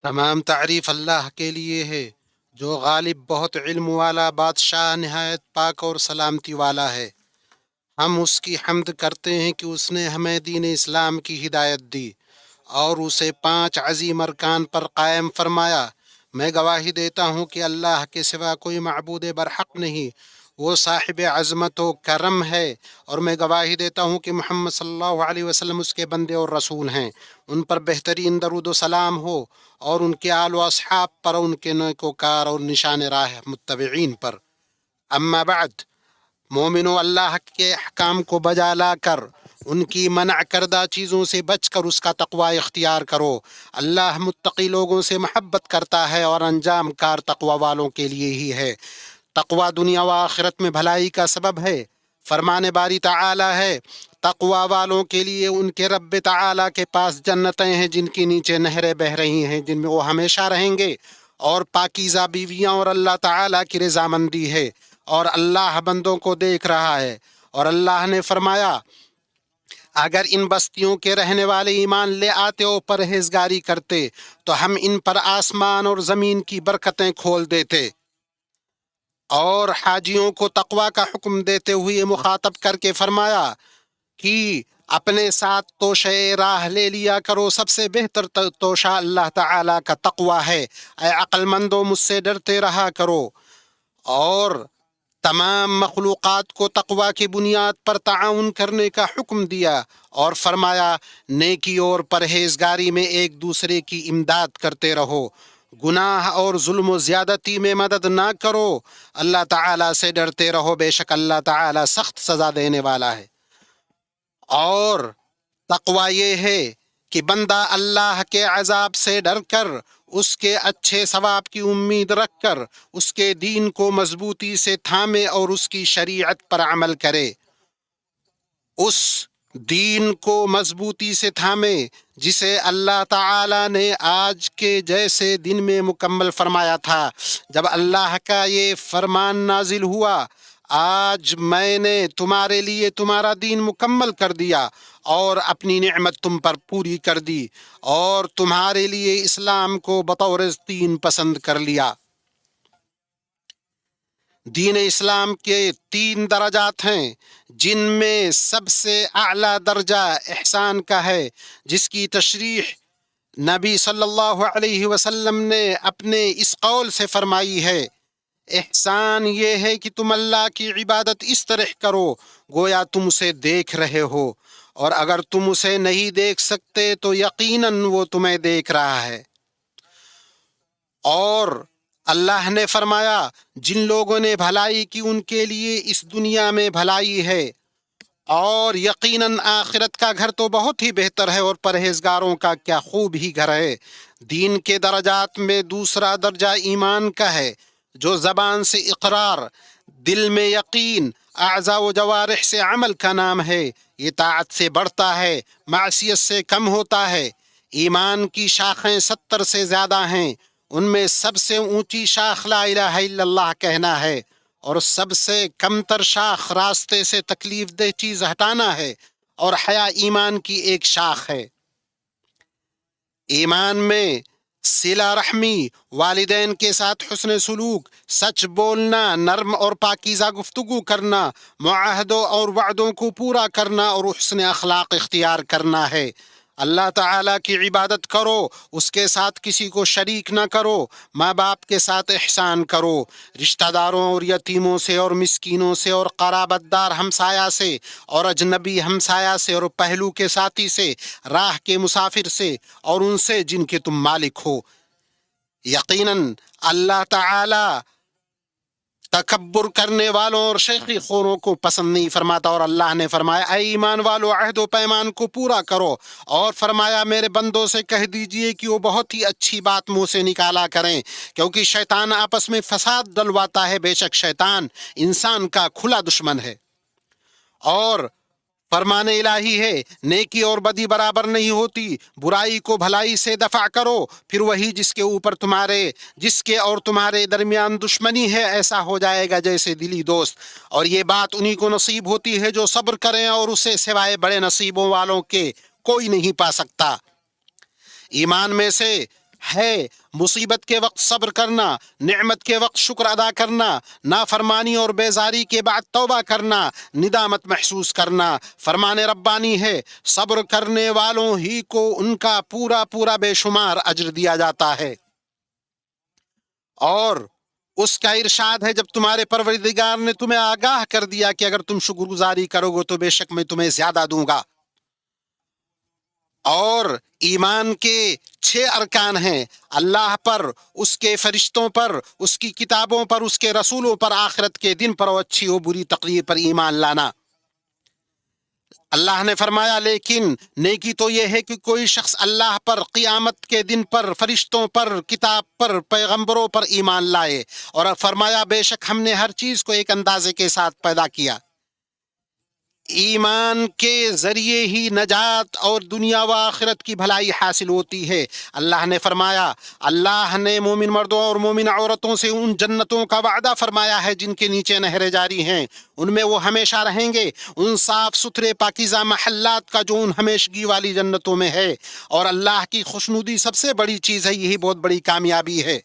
تمام تعریف اللہ کے لیے ہے جو غالب بہت علم والا بادشاہ نہایت پاک اور سلامتی والا ہے۔ ہم اس کی حمد کرتے ہیں کہ اس نے ہمیں دین اسلام کی ہدایت دی اور اسے 5 عظیم ارکان پر قائم فرمایا۔ میں گواہی دیتا ہوں کہ اللہ کے سوا کوئی معبود برحق نہیں، وہ صاحب عظمت و کرم ہے، اور میں گواہی دیتا ہوں کہ محمد صلی اللہ علیہ وسلم اس کے بندے اور رسول ہیں۔ ان پر بہترین درود و سلام ہو، اور ان کے آل و اصحاب پر، ان کے نیکوکار اور نشان راہ متبعین پر۔ اما بعد، مومنو، اللہ کے احکام کو بجا لا کر ان کی منع کردہ چیزوں سے بچ کر اس کا تقوی اختیار کرو۔ اللہ متقی لوگوں سے محبت کرتا ہے، اور انجام کار تقوی والوں کے لیے ہی ہے۔ تقوی دنیا و آخرت میں بھلائی کا سبب ہے۔ فرمان باری تعالی ہے، تقوی والوں کے لیے ان کے رب تعالی کے پاس جنتیں ہیں جن کی نیچے نہریں بہہ رہی ہیں، جن میں وہ ہمیشہ رہیں گے، اور پاکیزہ بیویاں، اور اللہ تعالی کی رضامندی ہے، اور اللہ بندوں کو دیکھ رہا ہے۔ اور اللہ نے فرمایا، اگر ان بستیوں کے رہنے والے ایمان لے آتے اور پرہیزگاری کرتے تو ہم ان پر آسمان اور زمین کی برکتیں کھول دیتے۔ اور حاجیوں کو تقوی کا حکم دیتے ہوئے مخاطب کر کے فرمایا کہ اپنے ساتھ توشہ راہ لے لیا کرو، سب سے بہتر توشہ اللہ تعالی کا تقوی ہے۔ اے عقل مندو، مجھ سے ڈرتے رہا کرو۔ اور تمام مخلوقات کو تقوی کی بنیاد پر تعاون کرنے کا حکم دیا، اور فرمایا نیکی اور پرہیزگاری میں ایک دوسرے کی امداد کرتے رہو، گناہ اور ظلم و زیادتی میں مدد نہ کرو، اللہ تعالیٰ سے ڈرتے رہو، بے شک اللہ تعالیٰ سخت سزا دینے والا ہے۔ اور تقوی یہ ہے کہ بندہ اللہ کے عذاب سے ڈر کر، اس کے اچھے ثواب کی امید رکھ کر، اس کے دین کو مضبوطی سے تھامے اور اس کی شریعت پر عمل کرے۔ اس دین کو مضبوطی سے تھامے جسے اللہ تعالی نے آج کے جیسے دن میں مکمل فرمایا تھا، جب اللہ کا یہ فرمان نازل ہوا، آج میں نے تمہارے لیے تمہارا دین مکمل کر دیا اور اپنی نعمت تم پر پوری کر دی، اور تمہارے لیے اسلام کو بطور دین پسند کر لیا۔ دین اسلام کے 3 درجات ہیں، جن میں سب سے اعلیٰ درجہ احسان کا ہے، جس کی تشریح نبی صلی اللہ علیہ وسلم نے اپنے اس قول سے فرمائی ہے، احسان یہ ہے کہ تم اللہ کی عبادت اس طرح کرو گویا تم اسے دیکھ رہے ہو، اور اگر تم اسے نہیں دیکھ سکتے تو یقیناً وہ تمہیں دیکھ رہا ہے۔ اور اللہ نے فرمایا، جن لوگوں نے بھلائی کی ان کے لیے اس دنیا میں بھلائی ہے، اور یقیناً آخرت کا گھر تو بہت ہی بہتر ہے، اور پرہیزگاروں کا کیا خوب ہی گھر ہے۔ دین کے درجات میں دوسرا درجہ ایمان کا ہے، جو زبان سے اقرار، دل میں یقین، اعضاء و جوارح سے عمل کا نام ہے۔ یہ طاعت سے بڑھتا ہے، معصیت سے کم ہوتا ہے۔ ایمان کی شاخیں 70 سے زیادہ ہیں، ان میں سب سے اونچی شاخ لا الہ الا اللہ کہنا ہے، اور سب سے کمتر شاخ راستے سے تکلیف دہ چیز ہٹانا ہے، اور حیا ایمان کی ایک شاخ ہے۔ ایمان میں صلہ رحمی، والدین کے ساتھ حسن سلوک، سچ بولنا، نرم اور پاکیزہ گفتگو کرنا، معاہدوں اور وعدوں کو پورا کرنا، اور حسن اخلاق اختیار کرنا ہے۔ اللہ تعالیٰ کی عبادت کرو، اس کے ساتھ کسی کو شریک نہ کرو، ماں باپ کے ساتھ احسان کرو، رشتہ داروں اور یتیموں سے اور مسکینوں سے اور قرابت دار ہمسایہ سے اور اجنبی ہمسایہ سے اور پہلو کے ساتھی سے، راہ کے مسافر سے اور ان سے جن کے تم مالک ہو۔ یقیناً اللہ تعالی تکبر کرنے والوں اور شیخی خوروں کو پسند نہیں فرماتا، اور اللہ نے فرمایا، اے ایمان والو، عہد و پیمان کو پورا کرو، اور فرمایا میرے بندوں سے کہہ دیجئے کہ وہ بہت ہی اچھی بات منہ سے نکالا کریں، کیونکہ شیطان آپس میں فساد ڈلواتا ہے، بے شک شیطان انسان کا کھلا دشمن ہے۔ اور فرمان الہی ہے، نیکی اور بدی برابر نہیں ہوتی، برائی کو بھلائی سے دفع کرو، پھر وہی جس کے اور تمہارے درمیان دشمنی ہے ایسا ہو جائے گا جیسے دلی دوست، اور یہ بات انہی کو نصیب ہوتی ہے جو صبر کریں، اور اسے سوائے بڑے نصیبوں والوں کے کوئی نہیں پا سکتا۔ ایمان میں سے ہے مصیبت کے وقت صبر کرنا، نعمت کے وقت شکر ادا کرنا، نافرمانی اور بیزاری کے بعد توبہ کرنا، ندامت محسوس کرنا۔ فرمان ربانی ہے صبر کرنے والوں ہی کو ان کا پورا پورا بے شمار اجر دیا جاتا ہے۔ اور اس کا ارشاد ہے جب تمہارے پروردگار نے تمہیں آگاہ کر دیا کہ اگر تم شکر گزاری کرو گے تو بے شک میں تمہیں زیادہ دوں گا۔ اور ایمان کے 6 ارکان ہیں: اللہ پر، اس کے فرشتوں پر، اس کی کتابوں پر، اس کے رسولوں پر، آخرت کے دن پر اور اچھی و بری تقدیر پر ایمان لانا۔ اللہ نے فرمایا لیکن نیکی تو یہ ہے کہ کوئی شخص اللہ پر، قیامت کے دن پر، فرشتوں پر، کتاب پر، پیغمبروں پر ایمان لائے۔ اور فرمایا بے شک ہم نے ہر چیز کو ایک اندازے کے ساتھ پیدا کیا۔ ایمان کے ذریعے ہی نجات اور دنیا و آخرت کی بھلائی حاصل ہوتی ہے۔ اللہ نے فرمایا اللہ نے مومن مردوں اور مومن عورتوں سے ان جنتوں کا وعدہ فرمایا ہے جن کے نیچے نہریں جاری ہیں، ان میں وہ ہمیشہ رہیں گے، ان صاف ستھرے پاکیزہ محلات کا جو ان ہمیشگی والی جنتوں میں ہے۔ اور اللہ کی خوشنودی سب سے بڑی چیز ہے، یہی بہت بڑی کامیابی ہے۔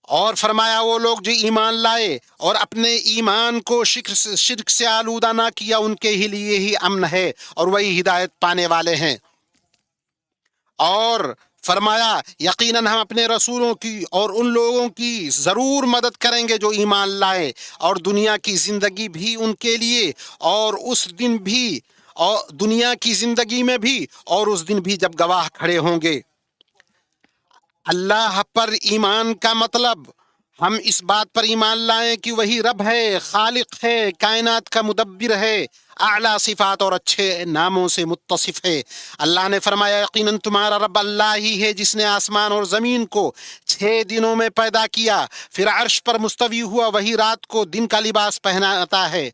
اور فرمایا وہ لوگ جو ایمان لائے اور اپنے ایمان کو شرک سے آلودہ نہ کیا، ان کے ہی لیے ہی امن ہے اور وہی ہدایت پانے والے ہیں۔ اور فرمایا یقیناً ہم اپنے رسولوں کی اور ان لوگوں کی ضرور مدد کریں گے جو ایمان لائے، اور دنیا کی زندگی بھی ان کے لیے، اور اس دن بھی، اور دنیا کی زندگی میں بھی، اور اس دن بھی جب گواہ کھڑے ہوں گے۔ اللہ پر ایمان کا مطلب ہم اس بات پر ایمان لائیں کہ وہی رب ہے، خالق ہے، کائنات کا مدبر ہے، اعلیٰ صفات اور اچھے ناموں سے متصف ہے۔ اللہ نے فرمایا یقیناً تمہارا رب اللہ ہی ہے جس نے آسمان اور زمین کو 6 دنوں میں پیدا کیا، پھر عرش پر مستوی ہوا، وہی رات کو دن کا لباس پہناتا ہے،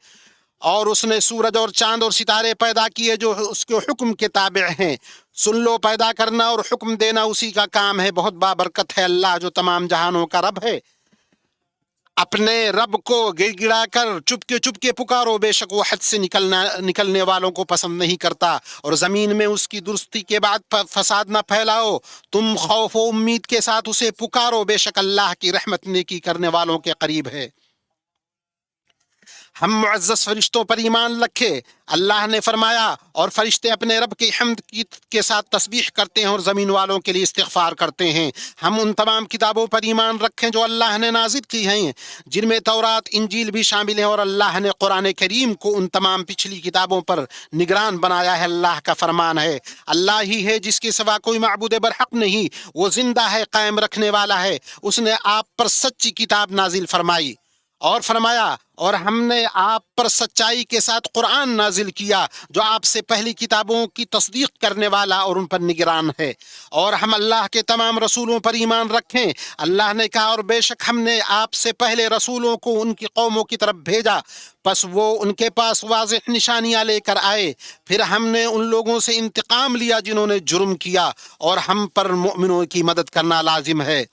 اور اس نے سورج اور چاند اور ستارے پیدا کیے جو اس کے حکم کے تابع ہیں۔ سن لو، پیدا کرنا اور حکم دینا اسی کا کام ہے، بہت بابرکت ہے اللہ جو تمام جہانوں کا رب ہے۔ اپنے رب کو گڑ گڑا کر چپ کے پکارو، بے شک وہ حد سے نکلنے والوں کو پسند نہیں کرتا۔ اور زمین میں اس کی درستی کے بعد فساد نہ پھیلاؤ، تم خوف و امید کے ساتھ اسے پکارو، بے شک اللہ کی رحمت نیکی کرنے والوں کے قریب ہے۔ ہم معزز فرشتوں پر ایمان رکھے۔ اللہ نے فرمایا اور فرشتے اپنے رب کی حمد کے ساتھ تسبیح کرتے ہیں اور زمین والوں کے لیے استغفار کرتے ہیں۔ ہم ان تمام کتابوں پر ایمان رکھیں جو اللہ نے نازل کی ہیں، جن میں تورات، انجیل بھی شامل ہیں، اور اللہ نے قرآن کریم کو ان تمام پچھلی کتابوں پر نگران بنایا ہے۔ اللہ کا فرمان ہے اللہ ہی ہے جس کے سوا کوئی معبود برحق نہیں، وہ زندہ ہے، قائم رکھنے والا ہے، اس نے آپ پر سچی کتاب نازل فرمائی۔ اور فرمایا اور ہم نے آپ پر سچائی کے ساتھ قرآن نازل کیا جو آپ سے پہلی کتابوں کی تصدیق کرنے والا اور ان پر نگران ہے۔ اور ہم اللہ کے تمام رسولوں پر ایمان رکھیں۔ اللہ نے کہا اور بے شک ہم نے آپ سے پہلے رسولوں کو ان کی قوموں کی طرف بھیجا، پس وہ ان کے پاس واضح نشانیاں لے کر آئے، پھر ہم نے ان لوگوں سے انتقام لیا جنہوں نے جرم کیا، اور ہم پر مؤمنوں کی مدد کرنا لازم ہے۔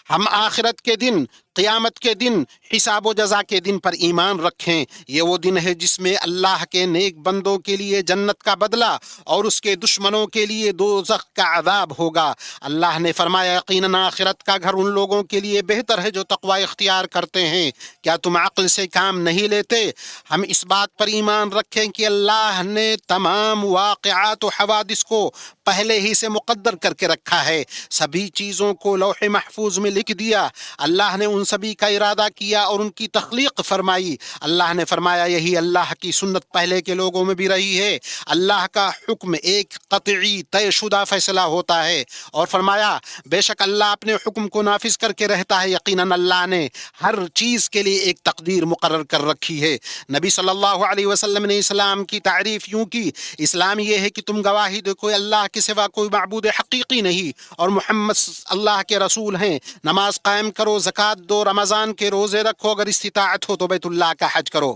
ہم آخرت کے دن، قیامت کے دن، حساب و جزا کے دن پر ایمان رکھیں۔ یہ وہ دن ہے جس میں اللہ کے نیک بندوں کے لیے جنت کا بدلہ اور اس کے دشمنوں کے لیے دوزخ کا عذاب ہوگا۔ اللہ نے فرمایا یقیناً آخرت کا گھر ان لوگوں کے لیے بہتر ہے جو تقوی اختیار کرتے ہیں۔ کیا تم عقل سے کام نہیں لیتے؟ ہم اس بات پر ایمان رکھیں کہ اللہ نے تمام واقعات و حوادث کو پہلے ہی سے مقدر کر کے رکھا ہے، سبھی چیزوں کو لوح محفوظ میں لکھ دیا۔ اللہ نے ان سبھی کا ارادہ کیا اور ان کی تخلیق فرمائی۔ اللہ نے فرمایا یہی اللہ کی سنت پہلے کے لوگوں میں بھی رہی ہے، اللہ کا حکم ایک قطعی طے شدہ فیصلہ ہوتا ہے۔ اور فرمایا بے شک اللہ اپنے حکم کو نافذ کر کے رہتا ہے، یقیناً اللہ نے ہر چیز کے لیے ایک تقدیر مقرر کر رکھی ہے۔ نبی صلی اللہ علیہ وسلم نے اسلام کی تعریف یوں کی، اسلام یہ ہے کہ تم گواہی دو کوئی اللہ کے سوا کوئی معبود حقیقی نہیں اور محمد اللہ کے رسول ہیں، نماز قائم کرو، زکوٰۃ دو، رمضان کے روزے رکھو، اگر استطاعت ہو تو بیت اللہ کا حج کرو۔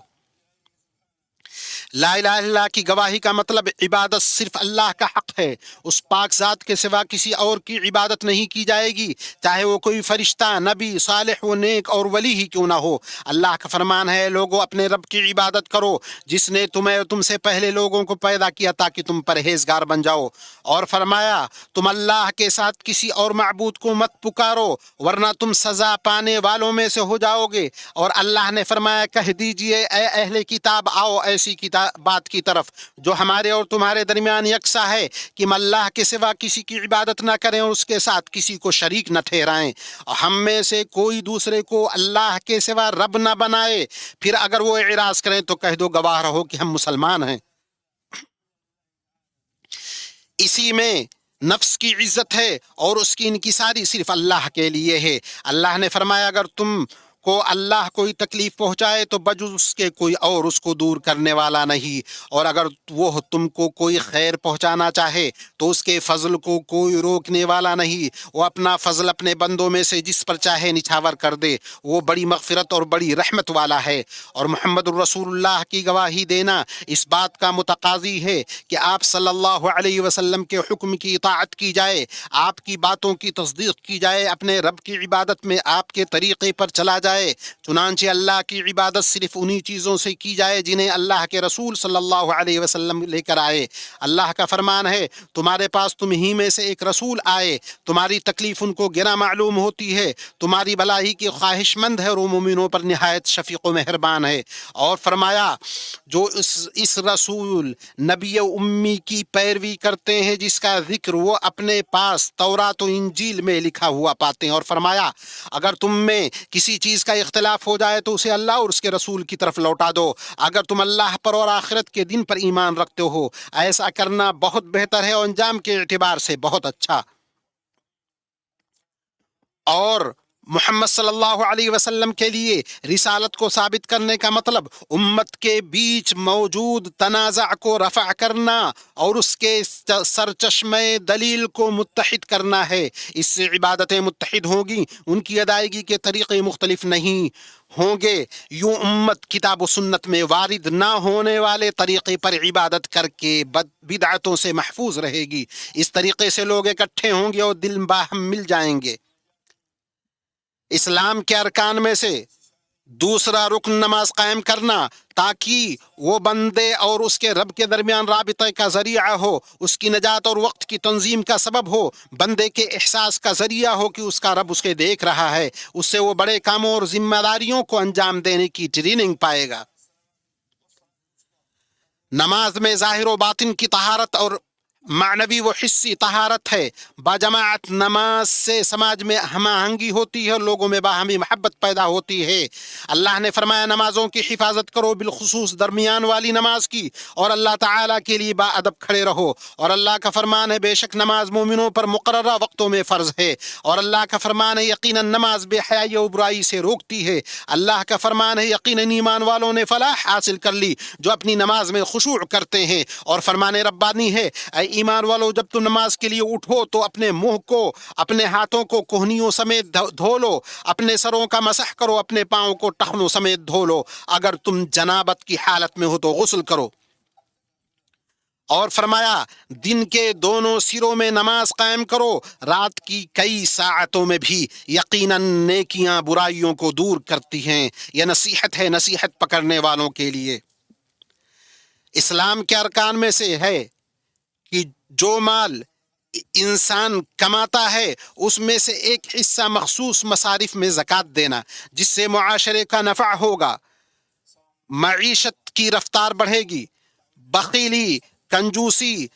لا الہ الا اللہ کی گواہی کا مطلب عبادت صرف اللہ کا حق ہے، اس پاک ذات کے سوا کسی اور کی عبادت نہیں کی جائے گی، چاہے وہ کوئی فرشتہ، نبی، صالح و نیک اور ولی ہی کیوں نہ ہو۔ اللہ کا فرمان ہے، لوگو اپنے رب کی عبادت کرو جس نے تمہیں اور تم سے پہلے لوگوں کو پیدا کیا تاکہ تم پرہیزگار بن جاؤ۔ اور فرمایا، تم اللہ کے ساتھ کسی اور معبود کو مت پکارو ورنہ تم سزا پانے والوں میں سے ہو جاؤ گے۔ اور اللہ نے فرمایا، کہہ دیجئے اے اہل کتاب، آؤ ایسی بات کی طرف جو ہمارے اور تمہارے درمیان یکساں ہے کہ ہم اللہ کے سوا کسی کی عبادت نہ کریں اور اس کے ساتھ کسی کو شریک نہ ٹھہرائیں، اور ہم میں سے کوئی دوسرے کو اللہ کے سوا رب نہ بنائے۔ پھر اگر وہ اعراض کریں تو کہہ دو، گواہ رہو کہ ہم مسلمان ہیں۔ اسی میں نفس کی عزت ہے اور اس کی انکساری صرف اللہ کے لیے ہے۔ اللہ نے فرمایا، اگر تم کو اللہ کوئی تکلیف پہنچائے تو بجز اس کے کوئی اور اس کو دور کرنے والا نہیں، اور اگر وہ تم کو کوئی خیر پہنچانا چاہے تو اس کے فضل کو کوئی روکنے والا نہیں۔ وہ اپنا فضل اپنے بندوں میں سے جس پر چاہے نچھاور کر دے، وہ بڑی مغفرت اور بڑی رحمت والا ہے۔ اور محمد الرسول اللہ کی گواہی دینا اس بات کا متقاضی ہے کہ آپ صلی اللہ علیہ وسلم کے حکم کی اطاعت کی جائے، آپ کی باتوں کی تصدیق کی جائے، اپنے رب کی عبادت میں آپ کے طریقے پر چلا جائے۔ چنانچہ اللہ کی عبادت صرف انہی چیزوں سے کی جائے جنہیں اللہ کے رسول صلی اللہ علیہ وسلم لے کر آئے۔ اللہ کا فرمان ہے، تمہارے پاس تم ہی میں سے ایک رسول آئے، تمہاری تکلیف ان کو گرا معلوم ہوتی ہے، تمہاری بھلائی کی خواہش مند ہے اور وہ مومنوں پر نہایت شفیق و مہربان ہے۔ اور فرمایا، جو اس رسول نبی امی کی پیروی کرتے ہیں جس کا ذکر وہ اپنے پاس تورات و انجیل میں لکھا ہوا پاتے ہیں۔ اور فرمایا، اگر تم میں کسی چیز کا اختلاف ہو جائے تو اسے اللہ اور اس کے رسول کی طرف لوٹا دو، اگر تم اللہ پر اور آخرت کے دن پر ایمان رکھتے ہو، ایسا کرنا بہت بہتر ہے اور انجام کے اعتبار سے بہت اچھا۔ اور محمد صلی اللہ علیہ وسلم کے لیے رسالت کو ثابت کرنے کا مطلب امت کے بیچ موجود تنازع کو رفع کرنا اور اس کے سرچشمہ دلیل کو متحد کرنا ہے۔ اس سے عبادتیں متحد ہوں گی، ان کی ادائیگی کے طریقے مختلف نہیں ہوں گے۔ یوں امت کتاب و سنت میں وارد نہ ہونے والے طریقے پر عبادت کر کے بدعتوں سے محفوظ رہے گی۔ اس طریقے سے لوگ اکٹھے ہوں گے اور دل باہم مل جائیں گے۔ اسلام کے ارکان میں سے دوسرا رکن نماز قائم کرنا، تاکہ وہ بندے اور اس کے رب کے درمیان رابطے کا ذریعہ ہو، اس کی نجات اور وقت کی تنظیم کا سبب ہو، بندے کے احساس کا ذریعہ ہو کہ اس کا رب اس کے دیکھ رہا ہے، اس سے وہ بڑے کاموں اور ذمہ داریوں کو انجام دینے کی ٹریننگ پائے گا۔ نماز میں ظاہر و باطن کی طہارت اور معنوی و حسی طہارت ہے۔ باجماعت نماز سے سماج میں ہم آہنگی ہوتی ہے اور لوگوں میں باہمی محبت پیدا ہوتی ہے۔ اللہ نے فرمایا، نمازوں کی حفاظت کرو، بالخصوص درمیان والی نماز کی، اور اللہ تعالیٰ کے لیے با ادب کھڑے رہو۔ اور اللہ کا فرمان ہے، بے شک نماز مومنوں پر مقررہ وقتوں میں فرض ہے۔ اور اللہ کا فرمان ہے، یقیناً نماز بے حیائی و برائی سے روکتی ہے۔ اللہ کا فرمان ہے، یقیناً ایمان والوں نے فلاح حاصل کر لی جو اپنی نماز میں خشوع کرتے ہیں۔ اور فرمان ربانی ہے، اے ایمان والو، جب تم نماز کے لیے اٹھو تو اپنے منہ کو، اپنے ہاتھوں کو کوہنیوں سمیت دھو لو، اپنے سروں کا مسح کرو، اپنے پاؤں کو ٹخنوں سمیت دھو لو، اگر تم جنابت کی حالت میں ہو تو غسل کرو۔ اور فرمایا، دن کے دونوں سروں میں نماز قائم کرو، رات کی کئی ساعتوں میں بھی، یقیناً نیکیاں برائیوں کو دور کرتی ہیں۔ یہ نصیحت ہے نصیحت پکڑنے والوں کے لیے۔ اسلام کے ارکان میں سے ہے کہ جو مال انسان کماتا ہے اس میں سے ایک حصہ مخصوص مصارف میں زکوٰۃ دینا، جس سے معاشرے کا نفع ہوگا، معیشت کی رفتار بڑھے گی۔ بخیلی، کنجوسی،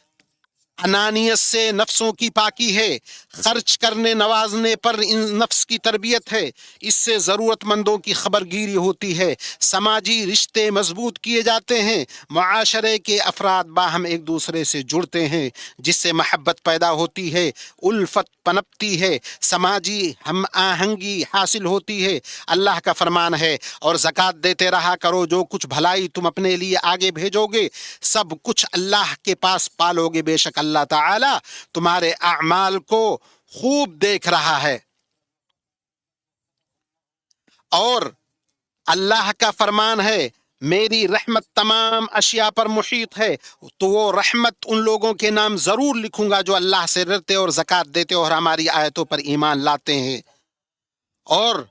انانیت سے نفسوں کی پاکی ہے، خرچ کرنے نوازنے پر نفس کی تربیت ہے، اس سے ضرورت مندوں کی خبرگیری ہوتی ہے، سماجی رشتے مضبوط کیے جاتے ہیں، معاشرے کے افراد باہم ایک دوسرے سے جڑتے ہیں جس سے محبت پیدا ہوتی ہے، الفت پنپتی ہے، سماجی ہم آہنگی حاصل ہوتی ہے۔ اللہ کا فرمان ہے، اور زکوٰۃ دیتے رہا کرو، جو کچھ بھلائی تم اپنے لیے آگے بھیجو گے سب کچھ اللہ کے پاس پالو گے، بے شک اللہ تعالی تمہارے اعمال کو خوب دیکھ رہا ہے۔ اور اللہ کا فرمان ہے، میری رحمت تمام اشیاء پر محیط ہے، تو وہ رحمت ان لوگوں کے نام ضرور لکھوں گا جو اللہ سے ڈرتے اور زکوٰۃ دیتے اور ہماری آیتوں پر ایمان لاتے ہیں۔ اور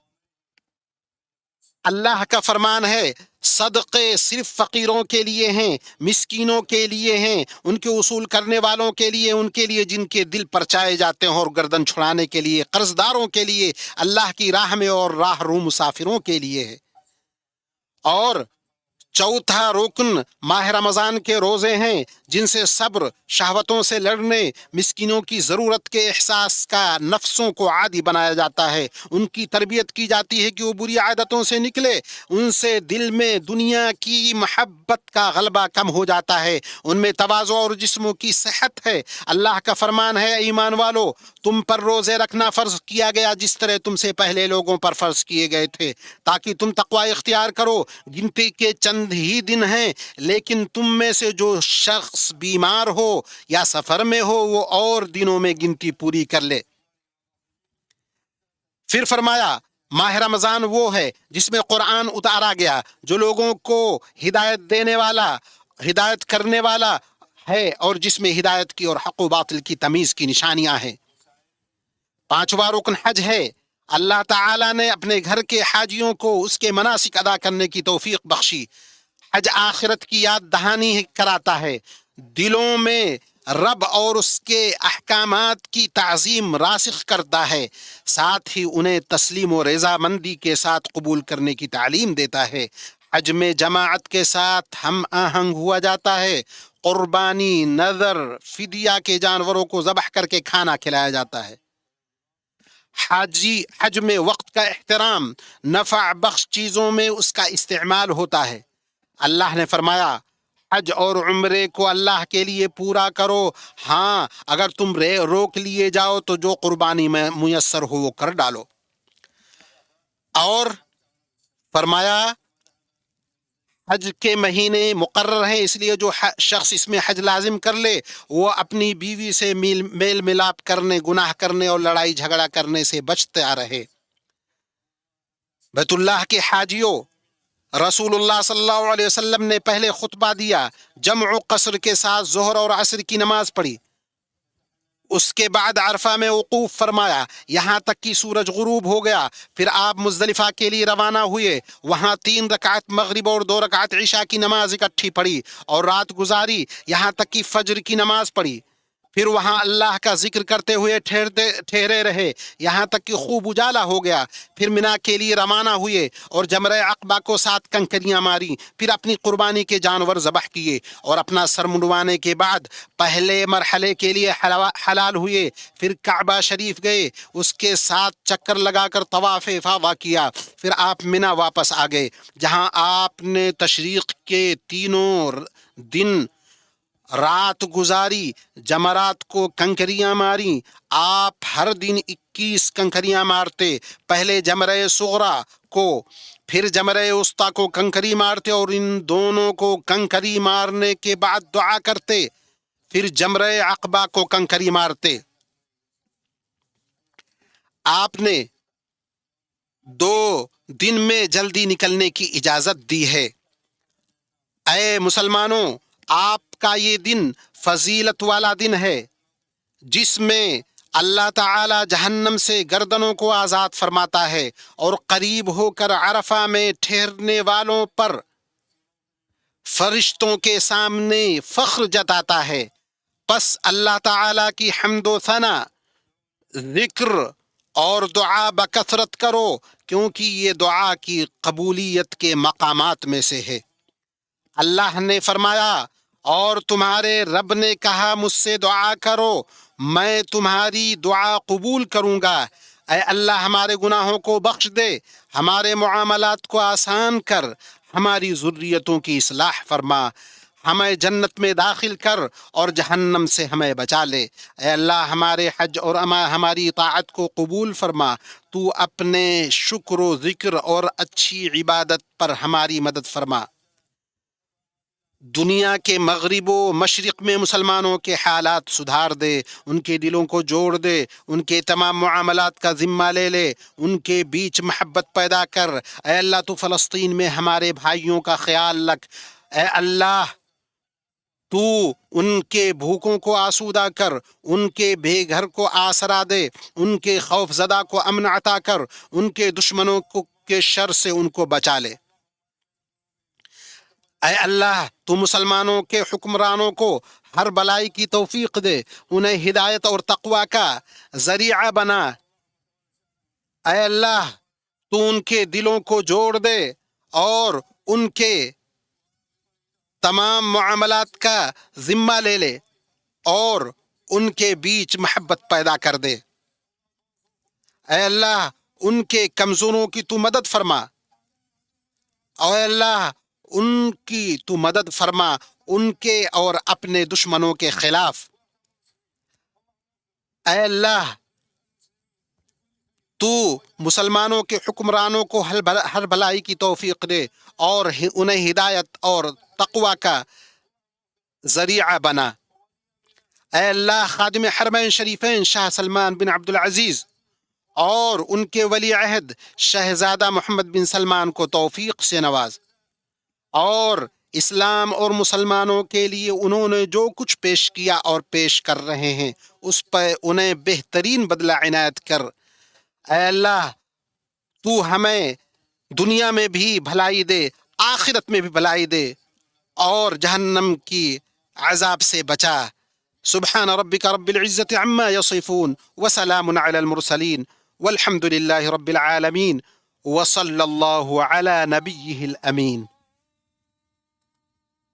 اللہ کا فرمان ہے صدقے صرف فقیروں کے لیے ہیں، مسکینوں کے لیے ہیں، ان کے وصول کرنے والوں کے لیے، ان کے لیے جن کے دل پرچائے جاتے ہیں، اور گردن چھڑانے کے لیے، قرض داروں کے لیے، اللہ کی راہ میں اور راہ رو مسافروں کے لیے ہے۔ اور چوتھا رکن ماہ رمضان کے روزے ہیں، جن سے صبر، شہوتوں سے لڑنے، مسکینوں کی ضرورت کے احساس کا نفسوں کو عادی بنایا جاتا ہے، ان کی تربیت کی جاتی ہے کہ وہ بری عادتوں سے نکلے، ان سے دل میں دنیا کی محبت کا غلبہ کم ہو جاتا ہے، ان میں تواضع اور جسموں کی صحت ہے۔ اللہ کا فرمان ہے ایمان والو، تم پر روزے رکھنا فرض کیا گیا جس طرح تم سے پہلے لوگوں پر فرض کیے گئے تھے، تاکہ تم تقوی اختیار کرو۔ گنتی کے چند ہی دن ہیں، لیکن تم میں سے جو شخص بیمار ہو یا سفر میں ہو وہ اور دنوں میں گنتی پوری کر لے۔ پھر فرمایا ماہ رمضان وہ ہے جس میں قرآن اتارا گیا، جو لوگوں کو ہدایت دینے والا، ہدایت کرنے والا ہے، اور جس میں ہدایت کی اور حق و باطل کی تمیز کی نشانیاں ہیں۔ پانچواں رکن حج ہے۔ اللہ تعالیٰ نے اپنے گھر کے حاجیوں کو اس کے مناسک ادا کرنے کی توفیق بخشی۔ حج آخرت کی یاد دہانی کراتا ہے، دلوں میں رب اور اس کے احکامات کی تعظیم راسخ کرتا ہے، ساتھ ہی انہیں تسلیم و رضامندی کے ساتھ قبول کرنے کی تعلیم دیتا ہے۔ حج میں جماعت کے ساتھ ہم آہنگ ہوا جاتا ہے، قربانی، نذر، فدیہ کے جانوروں کو ذبح کر کے کھانا کھلایا جاتا ہے۔ حج میں وقت کا احترام، نفع بخش چیزوں میں اس کا استعمال ہوتا ہے۔ اللہ نے فرمایا حج اور عمرے کو اللہ کے لیے پورا کرو، ہاں اگر تم روک لیے جاؤ تو جو قربانی میں میسر ہو وہ کر ڈالو۔ اور فرمایا حج کے مہینے مقرر ہیں، اس لیے جو شخص اس میں حج لازم کر لے وہ اپنی بیوی سے میل ملاپ کرنے، گناہ کرنے اور لڑائی جھگڑا کرنے سے بچتا رہے۔ بیت اللہ کے حاجیوں، رسول اللہ صلی اللہ علیہ وسلم نے پہلے خطبہ دیا، جمع و قصر کے ساتھ ظہر اور عصر کی نماز پڑھی، اس کے بعد عرفہ میں وقوف فرمایا یہاں تک کہ سورج غروب ہو گیا، پھر آپ مزدلفہ کے لیے روانہ ہوئے، وہاں 3 رکعت مغرب اور 2 رکعت عشاء کی نماز اکٹھی پڑھی اور رات گزاری یہاں تک کہ فجر کی نماز پڑھی، پھر وہاں اللہ کا ذکر کرتے ہوئے ٹھہرے رہے یہاں تک کہ خوب اجالا ہو گیا، پھر منا کے لیے روانہ ہوئے اور جمرہ عقبہ کو 7 کنکریاں ماری، پھر اپنی قربانی کے جانور ذبح کیے اور اپنا سر منڈوانے کے بعد پہلے مرحلے کے لیے حلال ہوئے، پھر کعبہ شریف گئے، اس کے 7 چکر لگا کر طواف افاضہ کیا، پھر آپ منا واپس آ گئے، جہاں آپ نے تشریق کے تینوں دن رات گزاری، جمرات کو کنکریاں ماری۔ آپ ہر دن 21 کنکریاں مارتے، پہلے جمرہ صغریٰ کو پھر جمرہ وسطیٰ کو کنکری مارتے اور ان دونوں کو کنکری مارنے کے بعد دعا کرتے، پھر جمرہ عقبہ کو کنکری مارتے۔ آپ نے 2 دن میں جلدی نکلنے کی اجازت دی ہے۔ اے مسلمانوں، آپ کا یہ دن فضیلت والا دن ہے، جس میں اللہ تعالی جہنم سے گردنوں کو آزاد فرماتا ہے اور قریب ہو کر عرفہ میں ٹھہرنے والوں پر فرشتوں کے سامنے فخر جتاتا ہے۔ پس اللہ تعالی کی حمد و ثنا، ذکر اور دعا بکثرت کرو، کیونکہ یہ دعا کی قبولیت کے مقامات میں سے ہے۔ اللہ نے فرمایا اور تمہارے رب نے کہا مجھ سے دعا کرو، میں تمہاری دعا قبول کروں گا۔ اے اللہ ہمارے گناہوں کو بخش دے، ہمارے معاملات کو آسان کر، ہماری ذریتوں کی اصلاح فرما، ہمیں جنت میں داخل کر اور جہنم سے ہمیں بچا لے۔ اے اللہ ہمارے حج اور ہماری اطاعت کو قبول فرما، تو اپنے شکر و ذکر اور اچھی عبادت پر ہماری مدد فرما۔ دنیا کے مغرب و مشرق میں مسلمانوں کے حالات سدھار دے، ان کے دلوں کو جوڑ دے، ان کے تمام معاملات کا ذمہ لے لے، ان کے بیچ محبت پیدا کر۔ اے اللہ تو فلسطین میں ہمارے بھائیوں کا خیال رکھ۔ اے اللہ تو ان کے بھوکوں کو آسودہ کر، ان کے بے گھر کو آسرا دے، ان کے خوف زدہ کو امن عطا کر، ان کے دشمنوں کے شر سے ان کو بچا لے۔ اے اللہ تو مسلمانوں کے حکمرانوں کو ہر بلائی کی توفیق دے، انہیں ہدایت اور تقوی کا ذریعہ بنا۔ اے اللہ تو ان کے دلوں کو جوڑ دے اور ان کے تمام معاملات کا ذمہ لے لے اور ان کے بیچ محبت پیدا کر دے۔ اے اللہ ان کے کمزوروں کی تو مدد فرما۔ اے اللہ ان کی تو مدد فرما ان کے اور اپنے دشمنوں کے خلاف۔ اے اللہ تو مسلمانوں کے حکمرانوں کو ہر بھلائی کی توفیق دے اور انہیں ہدایت اور تقوی کا ذریعہ بنا۔ اے اللہ خادم حرمین شریفین شاہ سلمان بن عبد العزیز اور ان کے ولی عہد شہزادہ محمد بن سلمان کو توفیق سے نواز، اور اسلام اور مسلمانوں کے لیے انہوں نے جو کچھ پیش کیا اور پیش کر رہے ہیں اس پر انہیں بہترین بدلہ عنایت کر۔ اے اللہ تو ہمیں دنیا میں بھی بھلائی دے، آخرت میں بھی بھلائی دے اور جہنم کی عذاب سے بچا۔ سبحان ربک رب العزت عما یصفون وسلام علی المرسلین والحمد للہ رب العالمین وصلی اللہ علی نبیہ الامین۔